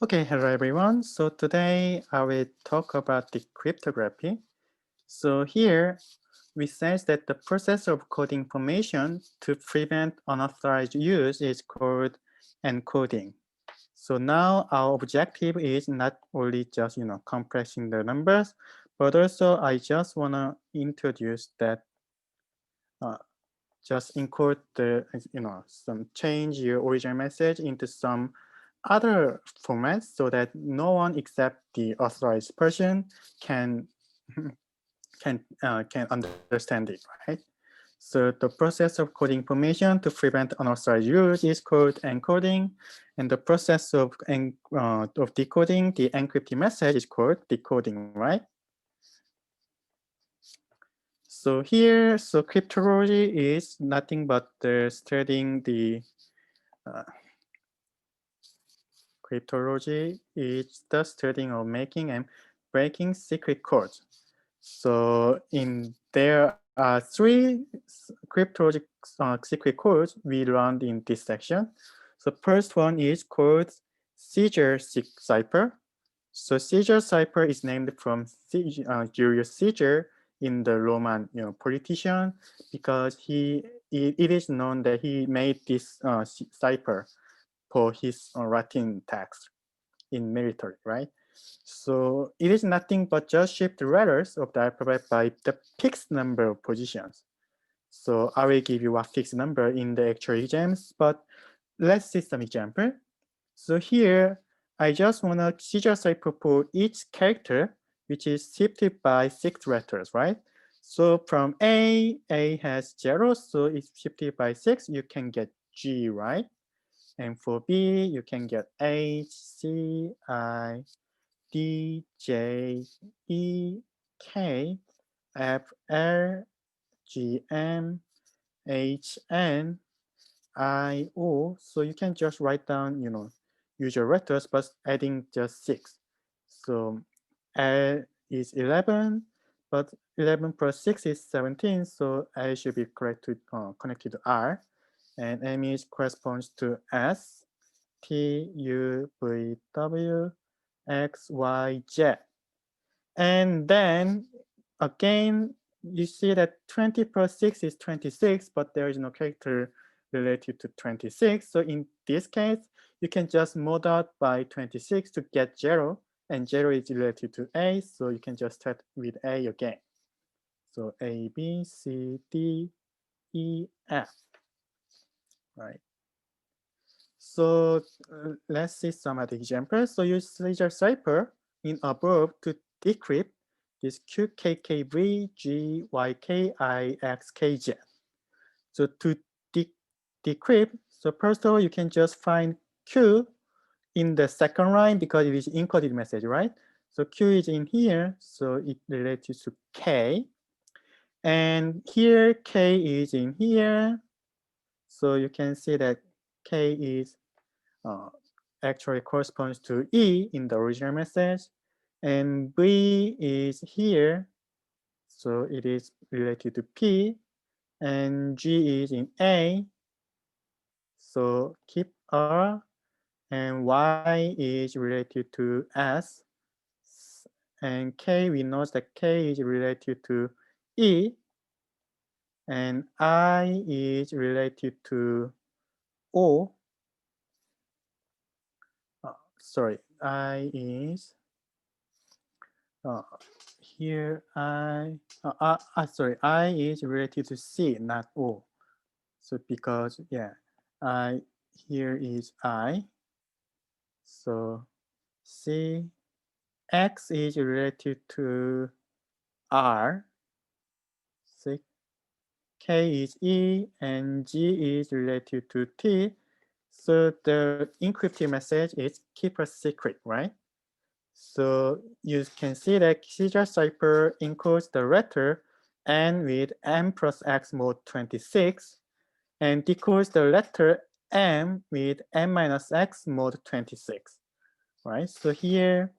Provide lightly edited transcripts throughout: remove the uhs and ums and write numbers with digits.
Okay, hello everyone. So today I will talk about the cryptography. So here we say that the process of coding information to prevent unauthorized use is called encoding. So now our objective is not only just compressing the numbers, but also I just wanna introduce that uh, just encode the some change your original message into some other formats so that no one except the authorized person can can understand it, right? So the process of coding information to prevent unauthorized use is called encoding, and the process of decoding the encrypted message is called decoding, right? So here, so cryptology is nothing but studying the uh, cryptology is the studying of making and breaking secret codes. So there are three cryptologic secret codes we learned in this section. So first one is called Caesar cipher. So Caesar cipher is named from Julius Caesar in the Roman politician because it is known that he made this cipher for his Latin text in military, right? So it is nothing but just shift letters of the alphabet by the fixed number of positions. So I will give you a fixed number in the actual exams, but let's see some example. So here, I just want to Caesar cipher for each character, which is shifted by 6 letters, right? So from A has 0, so it's shifted by 6, you can get G, right? And for B, you can get H, C, I, D, J, E, K, F, L, G, M, H, N, I, O. So you can just write down, usual letters, but adding just 6. So L is 11, but 11 plus 6 is 17. So L should be connected to R. And M is corresponds to S, T, U, V, W, X, Y, Z. And then again, you see that 20 plus 6 is 26, but there is no character related to 26. So in this case, you can just mod out by 26 to get 0, and 0 is related to A, so you can just start with A again. So A, B, C, D, E, F, right? So let's see some other examples. So use Ledger Cipher in above to decrypt this QKKVGYKIXKZ. So to decrypt, so first of all, you can just find Q in the second line because it is encoded message, right? So Q is in here, so it relates to K. And here K is in here. So you can see that K is uh, actually corresponds to E in the original message, and V is here, so it is related to P, and G is in A, so keep R, and Y is related to S, and K, we know that K is related to E, and I is related to O, sorry, I is uh, here sorry, I is related to C, not O. So because, yeah, I here is I. So C, X is related to R. C, K is E, and G is related to T. So the encrypted message is keep a secret, right? So you can see that Caesar cipher encodes the letter N with M plus X mod 26 and decodes the letter M with M minus X mod 26, right? So here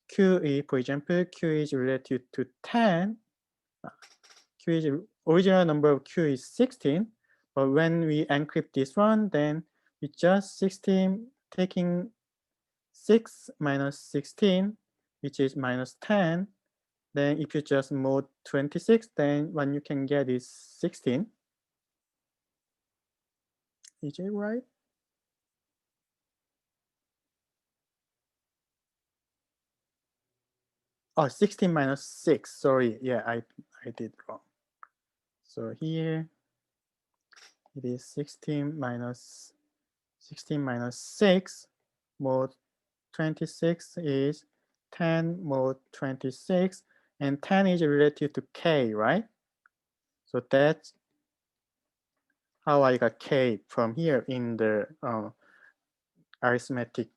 Q is, for example, Q is related to 10. Q is original number of Q is 16, but when we encrypt this one, then it's just 16 taking 6 minus 16, which is minus 10. Then if you just mod 26, then what you can get is 16. Is it right? Oh, 16 minus 6. Sorry. Yeah, I did wrong. So here it is 16 minus 6 mod 26 is 10 mod 26, and 10 is related to k, right? So that's how I got k from here in the arithmetic,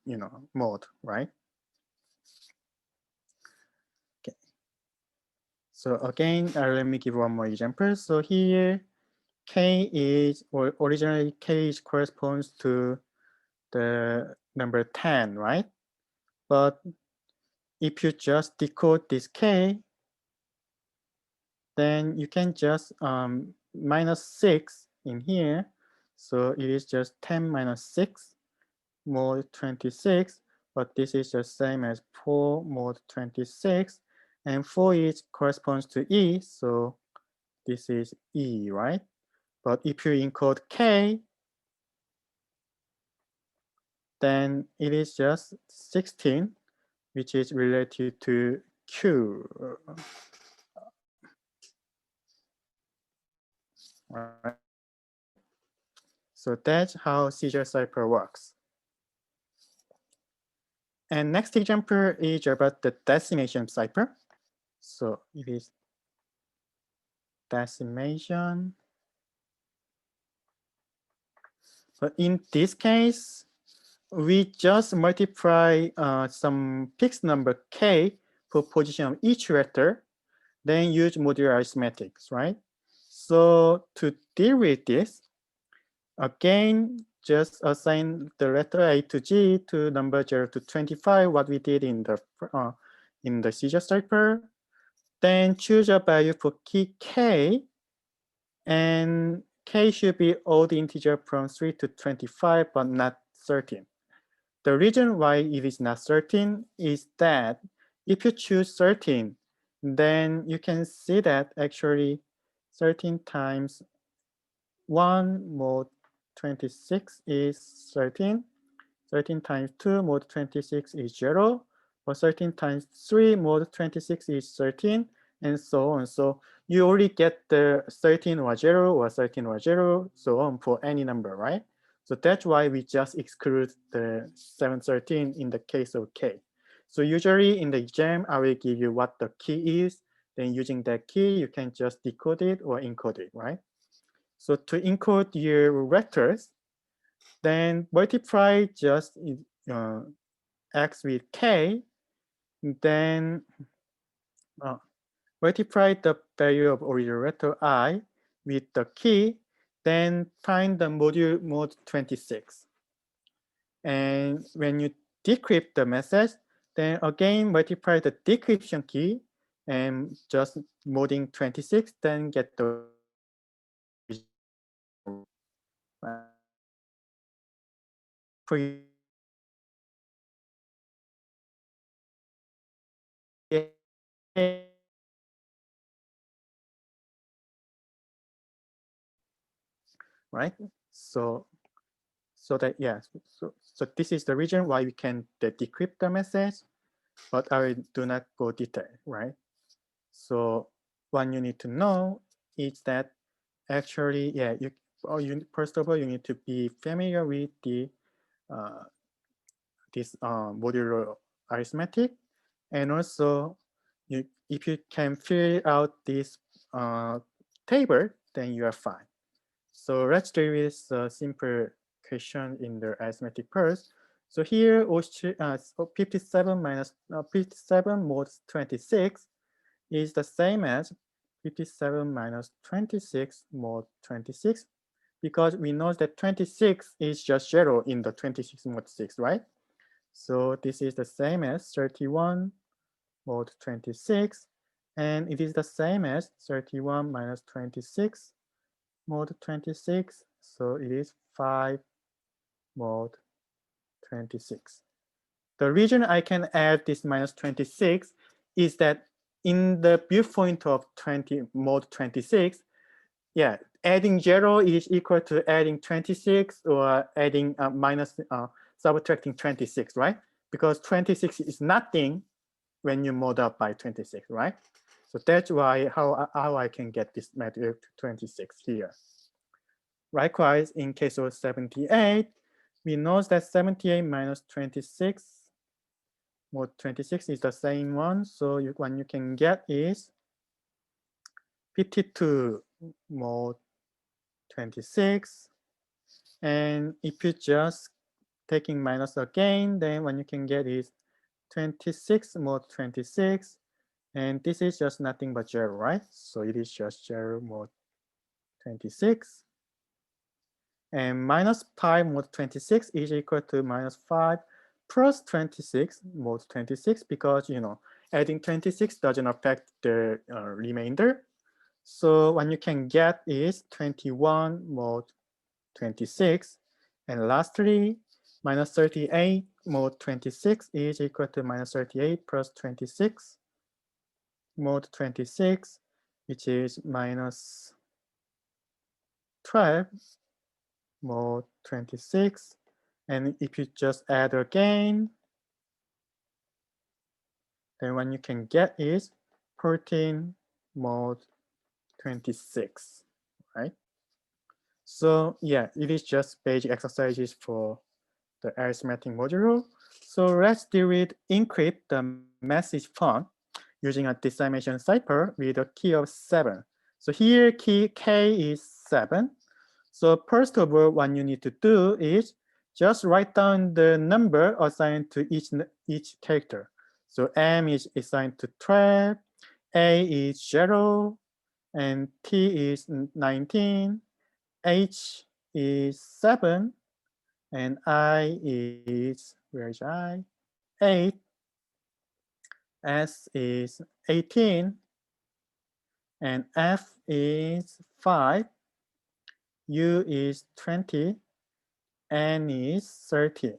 mode, right? Okay. So again, let me give one more example. So here, k is, or originally k corresponds to the number 10, right? But if you just decode this k, then you can just minus 6 in here. So it is just 10 minus 6 mod 26, but this is the same as 4 mod 26. And 4 is corresponds to E, so this is E, right? But if you encode K, then it is just 16, which is related to Q. Right? So that's how seizure cipher works. And next example is about the decimation cipher. So it is decimation. But in this case, we just multiply some fixed number k for position of each letter, then use modular arithmetics, right? So to deal with this, again, just assign the letter A to G to number 0 to 25, what we did in the seizure cipher. Then choose a value for key k, and k should be odd integer from 3 to 25, but not 13. The reason why it is not 13 is that if you choose 13, then you can see that actually 13 times 1 mod 26 is 13. 13 times 2 mod 26 is 0. But 13 times 3 mod 26 is 13, and so on. So you only get the 13 or 0 or 13 or 0, so on for any number, right? So that's why we just exclude the 713 in the case of k. So usually in the exam, I will give you what the key is. Then using that key, you can just decode it or encode it, right? So to encode your vectors, then multiply just x with k, then multiply the value of original vector I with the key, then find the module mod 26. And when you decrypt the message, then again multiply the decryption key and just modding 26, then get the right? So that, yeah, so this is the reason why we can decrypt the message, but I do not go detail, right? So what you need to know is that actually, yeah, first of all, you need to be familiar with the this modular arithmetic, and also if you can fill out this table, then you are fine. So let's do this simple question in the arithmetic first. So here, 57 minus 57 mod 26 is the same as 57 minus 26 mod 26, because we know that 26 is just 0 in the 26 mod 6, right? So this is the same as 31 mod 26, and it is the same as 31 minus 26 mod 26. So it is 5 mod 26. The reason I can add this minus 26 is that in the viewpoint of mode 26, yeah, adding 0 is equal to adding 26 or adding subtracting 26, right? Because 26 is nothing when you mode up by 26, right? So that's why how I can get this matrix 26 here. Likewise, in case of 78, we know that 78 minus 26, mode 26 is the same one. So one you can get is 52 mode 26. And if you just taking minus again, then what you can get is 26 mode 26. And this is just nothing but 0, right? So it is just 0 mode 26. And minus 5 mode 26 is equal to minus 5 plus 26 mode 26 because, adding 26 doesn't affect the remainder. So what you can get is 21 mode 26. And lastly, minus 38 mode 26 is equal to minus 38 plus 26 mode 26, which is minus 12 mode 26. And if you just add again, then what you can get is 14 mode 26, right? So yeah, it is just basic exercises for the arithmetic module. So let's deal with encrypt the message font using a decimation cipher with a key of 7. So here key K is 7. So first of all, what you need to do is just write down the number assigned to each character. So M is assigned to 12, A is 0, and T is 19, H is 7, and I is, where is I? 8, S is 18, and F is 5, U is 20, N is 30.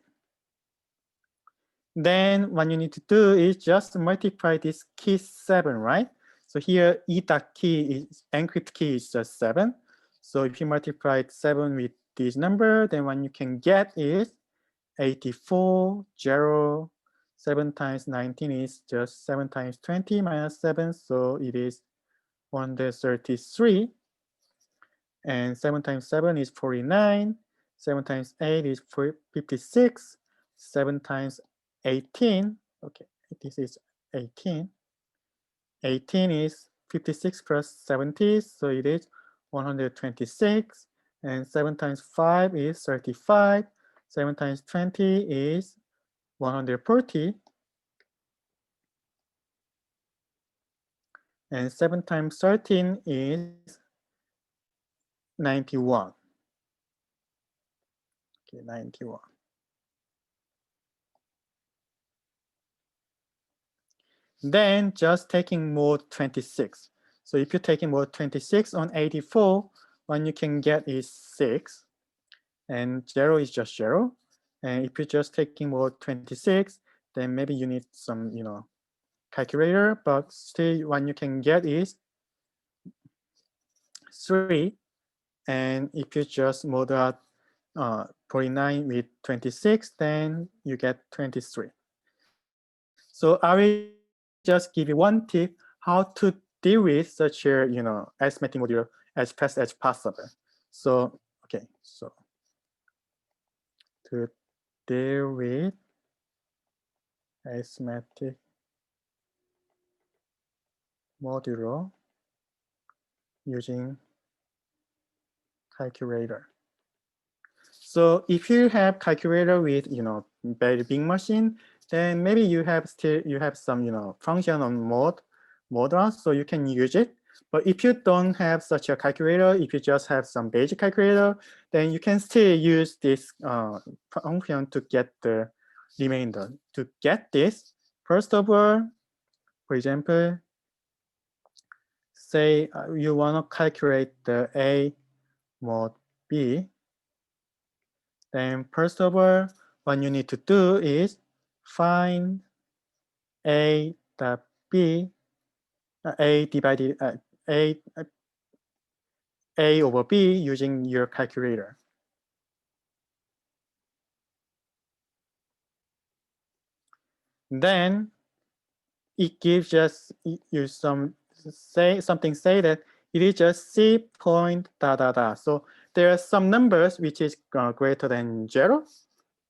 Then what you need to do is just multiply this key 7, right? So here E dot key is encrypt key is just 7. So if you multiply 7 with this number, then what you can get is 84, 0, 7 times 19 is just 7 times 20 minus 7. So it is 133. And 7 times 7 is 49. 7 times 8 is 56. 7 times 18. Okay, this is 18. 18 is 56 plus 70. So it is 126. And 7 times 5 is 35. 7 times 20 is 140. And 7 times 13 is 91. Okay, 91. Then just taking mode 26. So if you're taking mode 26 on 84, what you can get is 6. And 0 is just 0. And if you're just taking mode 26, then maybe you need some, calculator, but still what you can get is 3. And if you just mode out 49 with 26, then you get 23. So I will just give you one tip how to deal with such a arithmetic module as fast as possible. So okay, so to deal with arithmetic module using calculator. So if you have calculator with very big machine, then maybe you have some function on module, so you can use it. But if you don't have such a calculator, if you just have some basic calculator, then you can still use this function to get the remainder. To get this, first of all, for example, say you want to calculate the A mod B. Then first of all, what you need to do is find a dot b, a divided a over b using your calculator. Then it gives us you something say that it is just c point da da da. So there are some numbers which is greater than 0.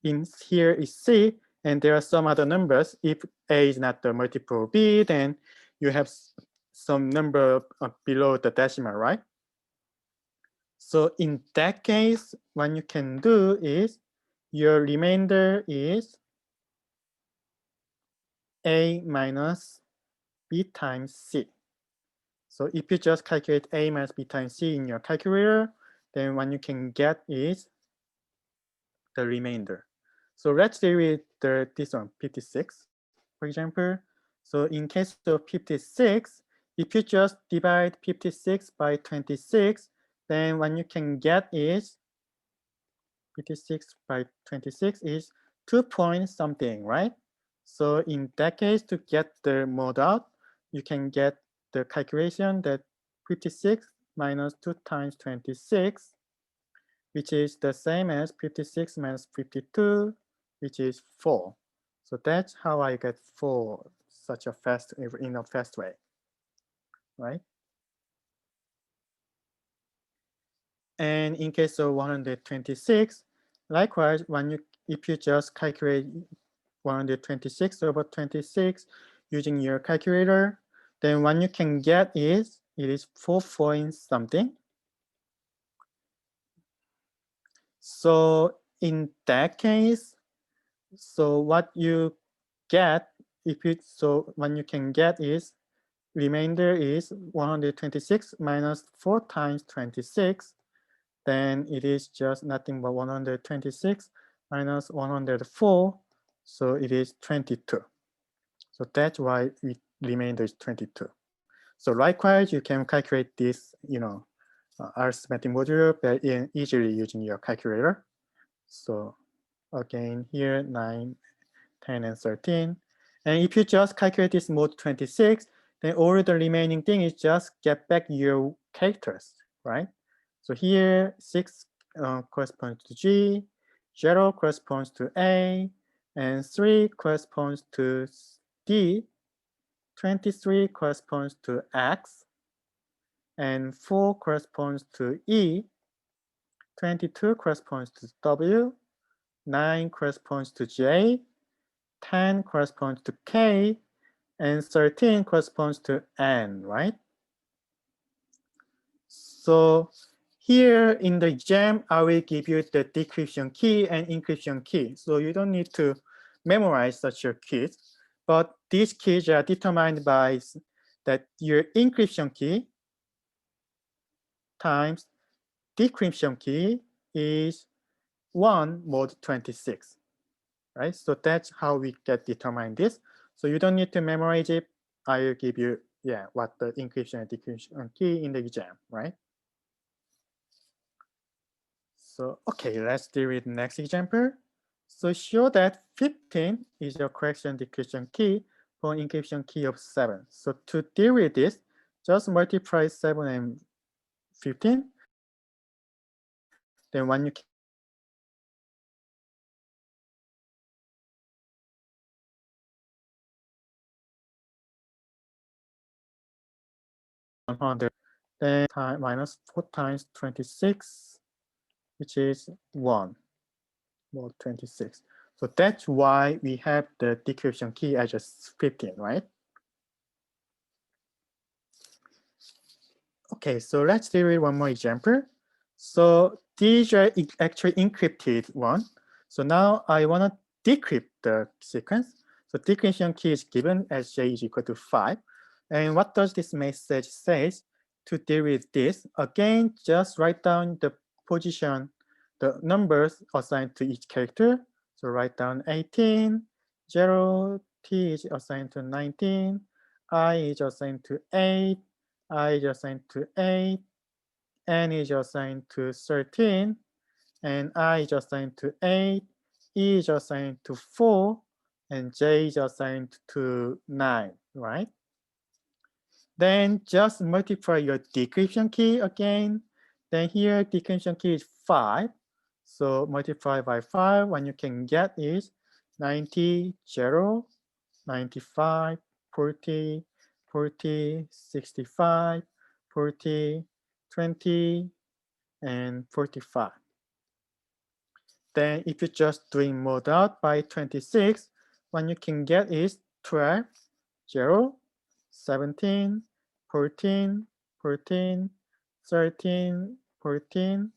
In here is c, and there are some other numbers. If a is not the multiple of b, then you have some number below the decimal, right? So in that case, what you can do is your remainder is a minus b times c. So if you just calculate a minus b times c in your calculator, then what you can get is the remainder. So let's deal with this one, 56, for example. So in case of 56, if you just divide 56 by 26, then what you can get is 56 by 26 is 2 point something, right? So in that case, to get the mode out, you can get the calculation that 56 minus 2 times 26, which is the same as 56 minus 52, which is 4. So that's how I get 4 such a fast, in a fast way, right? And in case of 126, likewise, if you just calculate 126 over 26 using your calculator, then what you can get is, it is 4 point something. So in that case, so what you get, what you can get is, remainder is 126 minus 4 times 26, then it is just nothing but 126 minus 104, so it is 22. So that's why remainder is 22. So likewise, you can calculate this, arithmetic module very easily using your calculator. So again, here 9, 10, and 13. And if you just calculate this mode 26, then all the remaining thing is just get back your characters, right? So here 6 corresponds to G, 0 corresponds to A, and 3 corresponds to D, 23 corresponds to X, and 4 corresponds to E, 22 corresponds to W, 9 corresponds to J, 10 corresponds to K, and 13 corresponds to N, right? So here in the exam, I will give you the decryption key and encryption key. So you don't need to memorize such a keys, but these keys are determined by that your encryption key times decryption key is 1 mod 26, right? So that's how we get determine this. So you don't need to memorize it. I will give you, what the encryption and decryption key in the exam, right? So, okay, let's deal with next example. So show that 15 is your correction decryption key for encryption key of 7. So to deal with this, just multiply 7 and 15. Then when you 100, then minus 4 times 26, which is 1 mod 26. So that's why we have the decryption key as just 15, right? Okay, so let's deal with one more example. So these are actually encrypted one. So now I want to decrypt the sequence. So decryption key is given as j is equal to 5. And what does this message says? To deal with this, again, just write down the position, the numbers assigned to each character. So write down 18, 0, t is assigned to 19, I is assigned to 8, I is assigned to 8, N is assigned to 13, and I is assigned to 8, E is assigned to 4, and J is assigned to 9, right? Then just multiply your decryption key again. Then here decryption key is 5. So multiply by 5, what you can get is 90, 0, 95, 40, 40, 65, 40, 20, and 45. Then if you're just doing mod out by 26, what you can get is 12, 0, 17, 14, 14, 13, 14,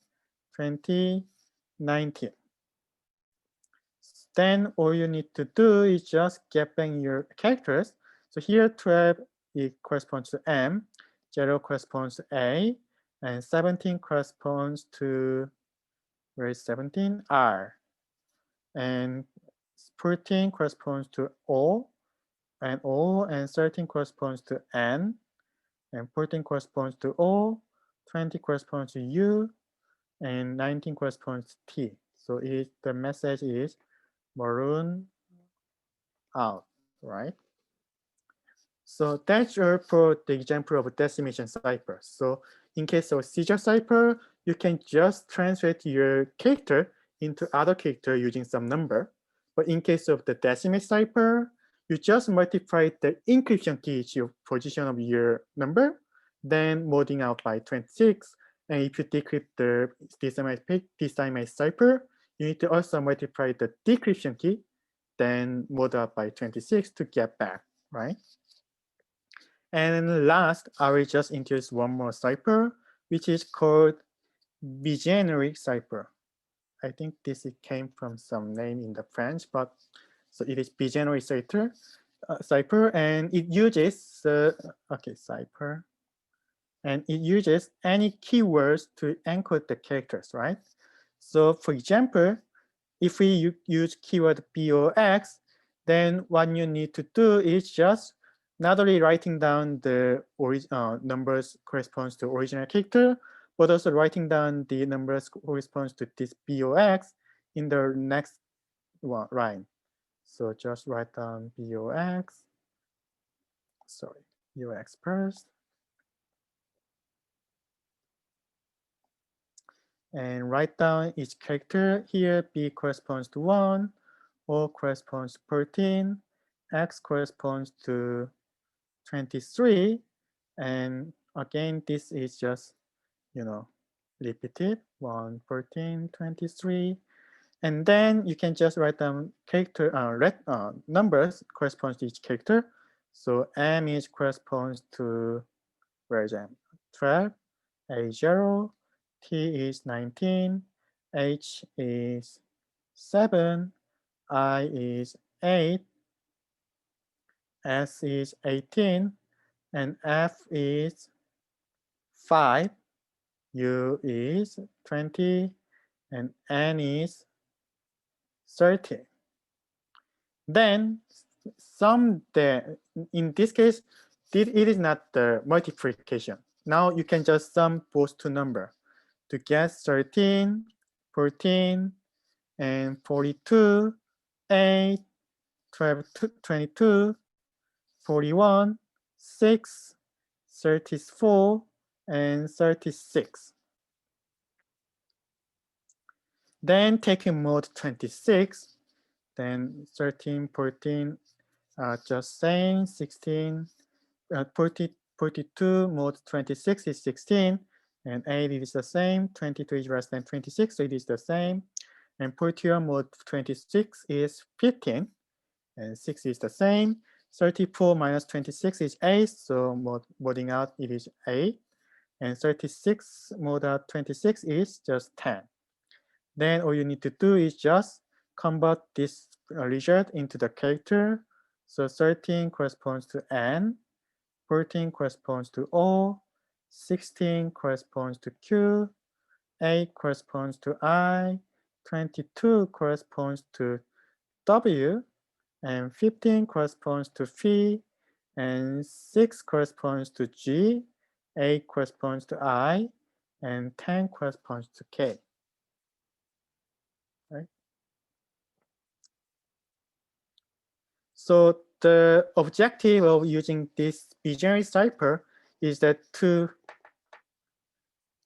20, 19. Then all you need to do is just get back your characters. So here 12 it corresponds to M, 0 corresponds to A, and 17 corresponds to, where is 17? R. And 14 corresponds to O, and 13 corresponds to N, and 14 corresponds to O, 20 corresponds to U, and 19 corresponds to T. So the message is maroon out, right? So that's all for the example of decimation cipher. So in case of seizure cipher, you can just translate your character into other character using some number. But in case of the decimate cipher, you just multiply the encryption key position of your number, then modding out by 26. And if you decrypt the decimate cipher, you need to also multiply the decryption key, then mod out by 26 to get back, right? And last, I will just introduce one more cipher, which is called bigeneric cipher. I think this came from some name in the French, but so it is bigeneric cipher, and it uses cipher, and it uses any keywords to encode the characters, right? So for example, if we use keyword BOX, then what you need to do is just not only writing down the numbers corresponds to original character, but also writing down the numbers corresponds to this BOX in the next line. So just write down BOX, BOX first. And write down each character here. B corresponds to 1, O corresponds to 14, X corresponds to 23, and again this is just repeated 1, 14, 23, and then you can just write down character numbers corresponds to each character. So M is corresponds to, where is M? 12, A 0, T is 19, H is 7, I is 8, S is 18, and F is 5, U is 20, and N is 30. Then in this case, it is not the multiplication. Now you can just sum both two numbers to get 13, 14, and 42, 8, 12, 22, 41, 6, 34, and 36. Then taking mode 26, then 13, 14, just same, 16, 42, mode 26 is 16, and 8 is the same, 22 is less than 26, so it is the same. And 41 mode 26 is 15, and 6 is the same. 34 minus 26 is 8, so modding out it is 8. And 36 mod out 26 is just 10. Then all you need to do is just convert this result into the character. So 13 corresponds to N, 14 corresponds to O, 16 corresponds to Q, 8 corresponds to I, 22 corresponds to W, and 15 corresponds to phi, and 6 corresponds to G, 8 corresponds to I, and 10 corresponds to K. Right? So the objective of using this BGeneric cipher is that to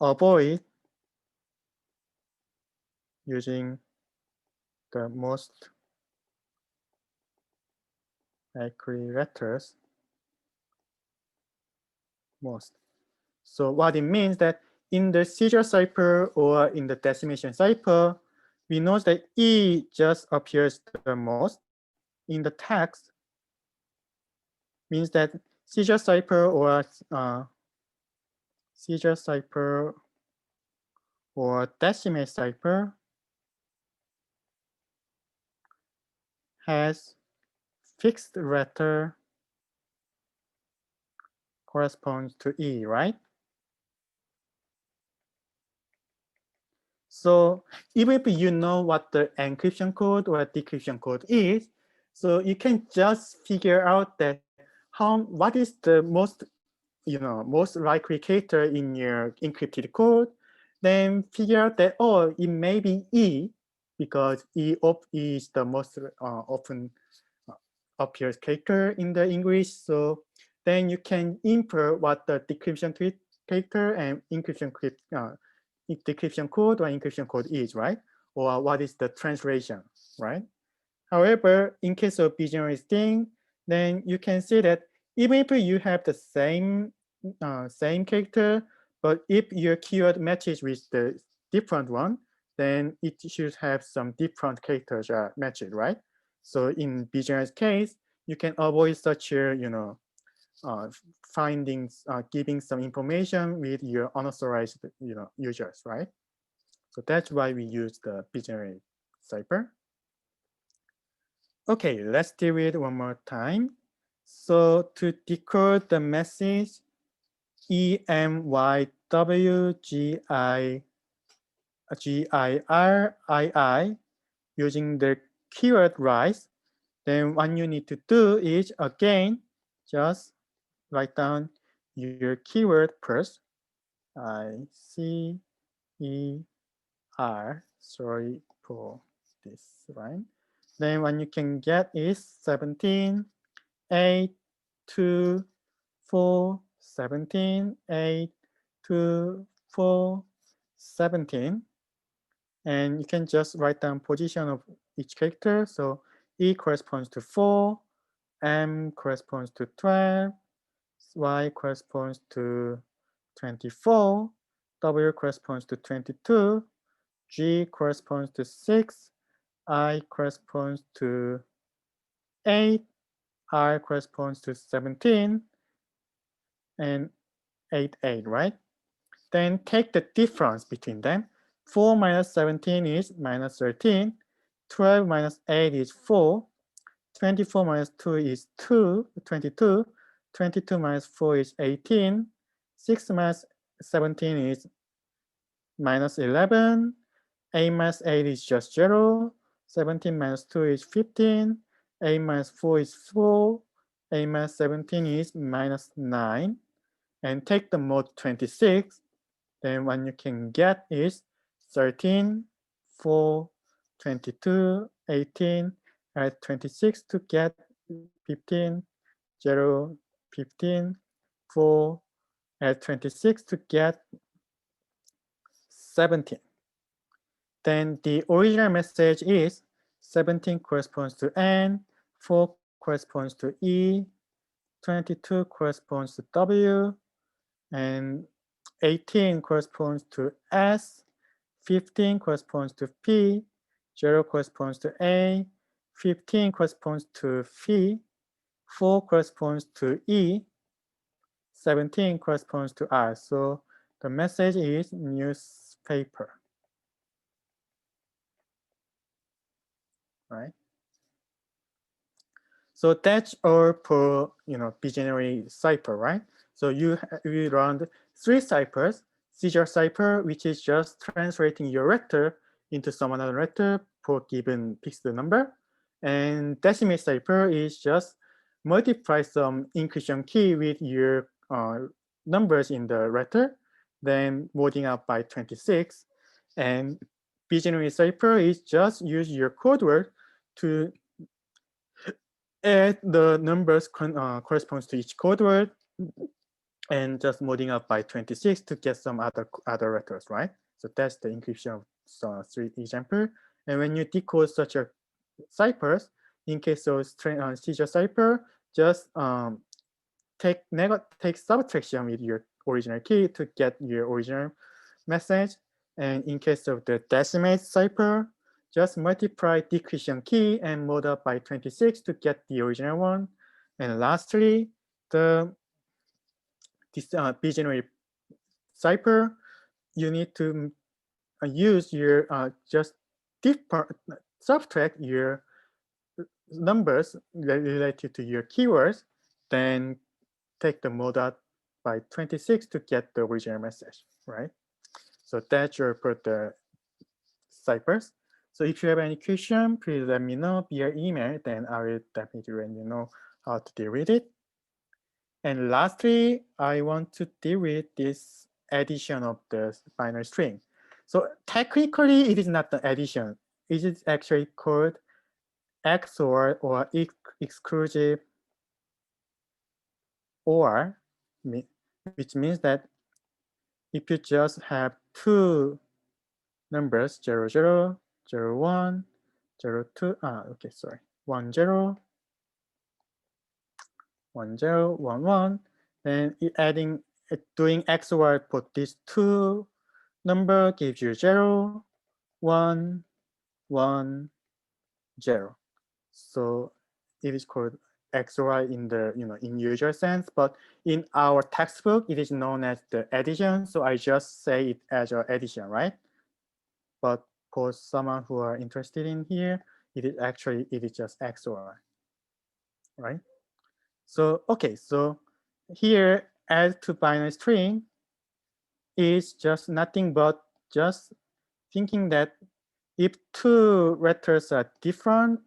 avoid using the most likely letters most. So what it means that in the seizure cipher or in the decimation cipher, we know that E just appears the most in the text, means that seizure cipher or decimate cipher has fixed letter corresponds to E, right? So even if you know what the encryption code or decryption code is, so you can just figure out that what is the most likely character in your encrypted code, then figure out that, oh, it may be E because E is the most often appears character in the English. So then you can infer what the decryption character and decryption code or encryption code is, right? Or what is the translation, right? However, in case of BGeneric string, then you can see that even if you have the same character, but if your keyword matches with the different one, then it should have some different characters matched, right? So in BGeneric case, you can avoid such findings, giving some information with your unauthorized users, right? So that's why we use the BGeneric cipher. Okay, let's do it one more time. So to decode the message EMYWGIRII using the keyword rise, then what you need to do is again, just write down your keyword first. ICER, sorry for this line. Then what you can get is 17, 8, 2, 4, 17, 8, 2, 4, 17. And you can just write down position of each character. So E corresponds to 4, M corresponds to 12, Y corresponds to 24, W corresponds to 22, G corresponds to 6, I corresponds to 8, R corresponds to 17, and 8, 8, right? Then take the difference between them. 4 minus 17 is minus 13, 12 minus 8 is 4, 24 minus 2 is 22, 22 minus 4 is 18, 6 minus 17 is minus 11, 8 minus 8 is just 0, 17 minus 2 is 15, 8 minus 4 is 4, 8 minus 17 is minus 9, and take the mode 26, then what you can get is 13, 4, 22, 18, add 26 to get 15, 0, 15, 4, add 26 to get 17. Then the original message is 17 corresponds to N, 4 corresponds to E, 22 corresponds to W, and 18 corresponds to S, 15 corresponds to P, 0 corresponds to A, 15 corresponds to Phi, 4 corresponds to E, 17 corresponds to R. So the message is newspaper, right? So that's all for BGeneric cipher, right? So we learned 3 ciphers: seizure cipher, which is just translating your letter into some other letter for given fixed number, and decimate cipher is just multiply some encryption key with your numbers in the letter, then moding up by 26, and BGeneric cipher is just use your code word to add the numbers corresponds to each code word and just modding up by 26 to get some other letters, right? So that's the encryption of 3 example. And when you decode such a ciphers, in case of seizure cipher, just take subtraction with your original key to get your original message. And in case of the decimate cipher, just multiply decretion key and mod up by 26 to get the original one. And lastly, the BGenerated cipher, you need to use your just subtract your numbers related to your keywords, then take the mod out by 26 to get the original message, right? So that's your for the ciphers. So if you have any question, please let me know via email, then I will definitely let you know how to deal with it. And lastly, I want to deal with this addition of the binary string. So technically, it is not the addition. It is actually called XOR or exclusive OR, which means that if you just have two numbers 0, 0, 0, 1, 0, 2, okay, sorry, 1, 0, 1, 0, 1, 1, then doing XOR for these two number gives you 0, 1, 1, 0. So it is called XOR in the in usual sense, but in our textbook it is known as the addition. So I just say it as an addition, right? But for someone who are interested in here, it is just XOR, right? So okay, so here add to binary string is just nothing but just thinking that if two letters are different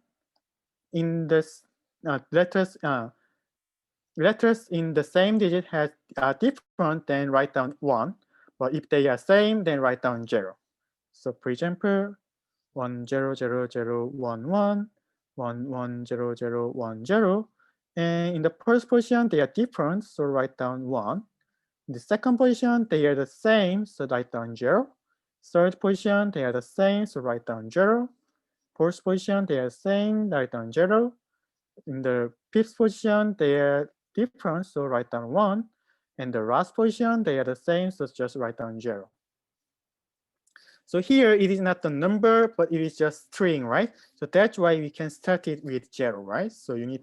in this letters in the same digit are different, then write down 1. But if they are same, then write down 0. So for example, 1 0 0 0 1 1 1 1 0 0 1 0. And in the first position they are different, so write down 1. In the second position they are the same, so write down 0. Third position they are the same, so write down 0. Fourth position they are the same, write down 0. In the fifth position they are different, so write down 1. And the last position they are the same, so just write down 0. So here it is not the number, but it is just string, right? So that's why we can start it with 0, right? So you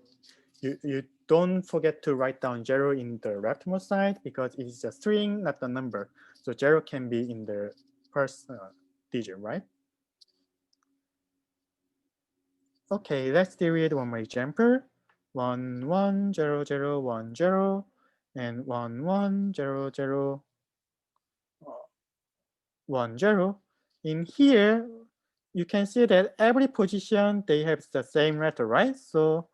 don't forget to write down 0 in the leftmost side because it is a string, not the number. So 0 can be in the first digit, right? Okay, let's deal with one more example. 1 1 0 0 1 0 and 1 1 0 0 1 0. In here, you can see that every position they have the same letter, right? So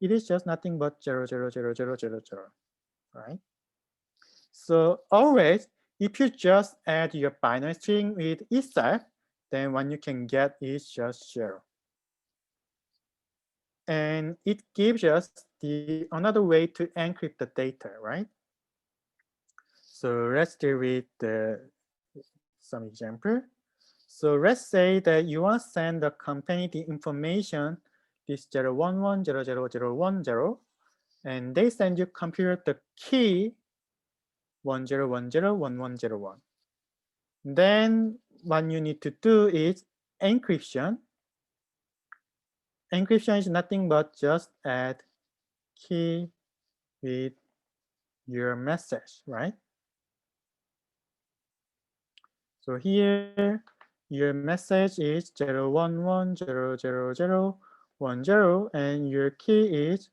it is just nothing but 0 0 0 0 0 0, right? So always, if you just add your binary string with itself, then what you can get is just 0. And it gives us another way to encrypt the data, right? So let's deal with some example. So let's say that you want to send the company the information, this 0110010, and they send you computer the key 10101101. Then what you need to do is encryption. Encryption is nothing but just add key with your message, right? So here, your message is 0110010, and your key is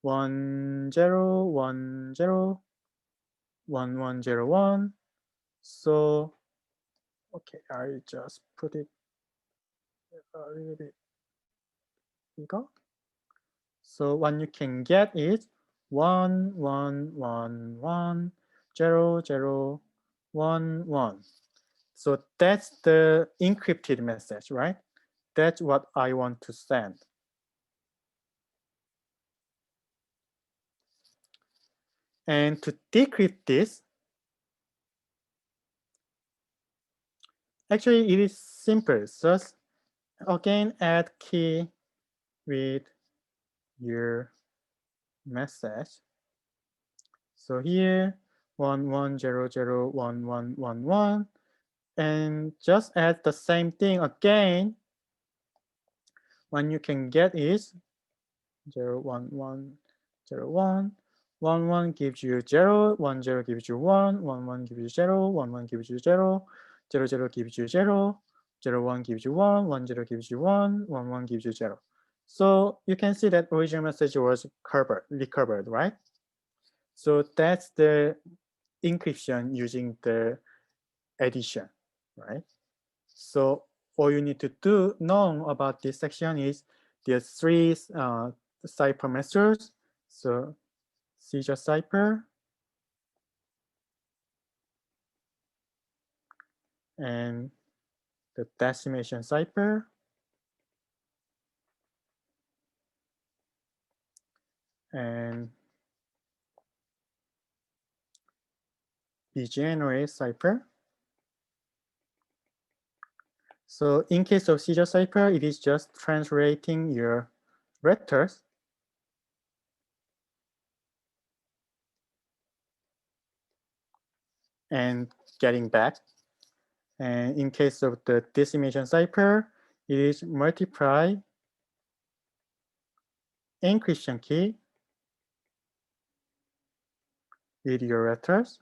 10101101. So, okay, I just put it a little bit bigger. So what you can get is 11110011. So that's the encrypted message, right? That's what I want to send. And to decrypt this, actually it is simple. Just again add key with your message. So here 11001111, and just add the same thing again. What you can get is 01101. 11 gives you 0, 10 gives you 1, 11 gives you 0, 11 gives you 0, 00 gives you 0, 01 gives you 1, 10 gives you 1, 11 gives you 0. So you can see that original message was recovered, right? So that's the encryption using the addition, right? So all you need to know about this section is the three cipher methods. So seizure cipher and the decimation cipher and BGNOA cipher. So in case of seizure cipher, it is just translating your letters and getting back. And in case of the decimation cipher, it is multiply encryption key with your letters.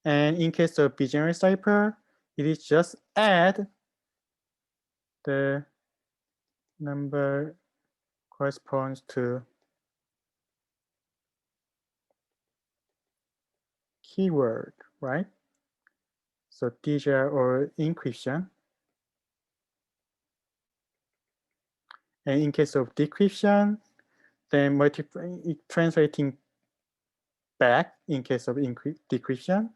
And in case of BGNOA cipher, it is just add the number corresponds to keyword, right? So DGR or encryption. And in case of decryption, then translating back in case of decryption,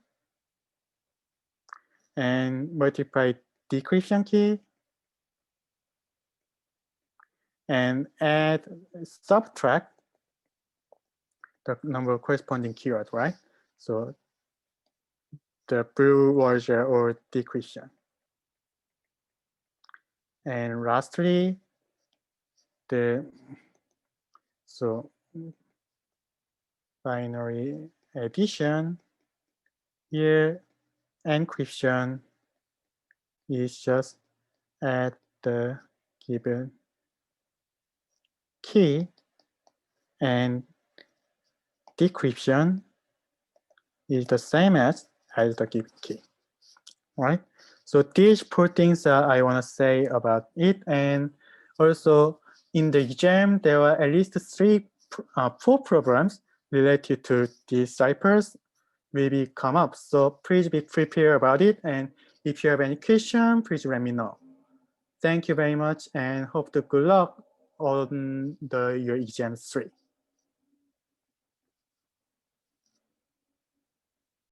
and multiply decryption key, and add subtract the number of corresponding keywords, right? So the blue version or decryption. And lastly, so binary addition, here encryption is just add the given key, and decryption is the same as the given key, right? So these 4 things I want to say about it. And also in the exam, there are at least 4 problems related to these ciphers will come up. So please be prepared about it. And if you have any question, please let me know. Thank you very much and hope to good luck on your exam 3.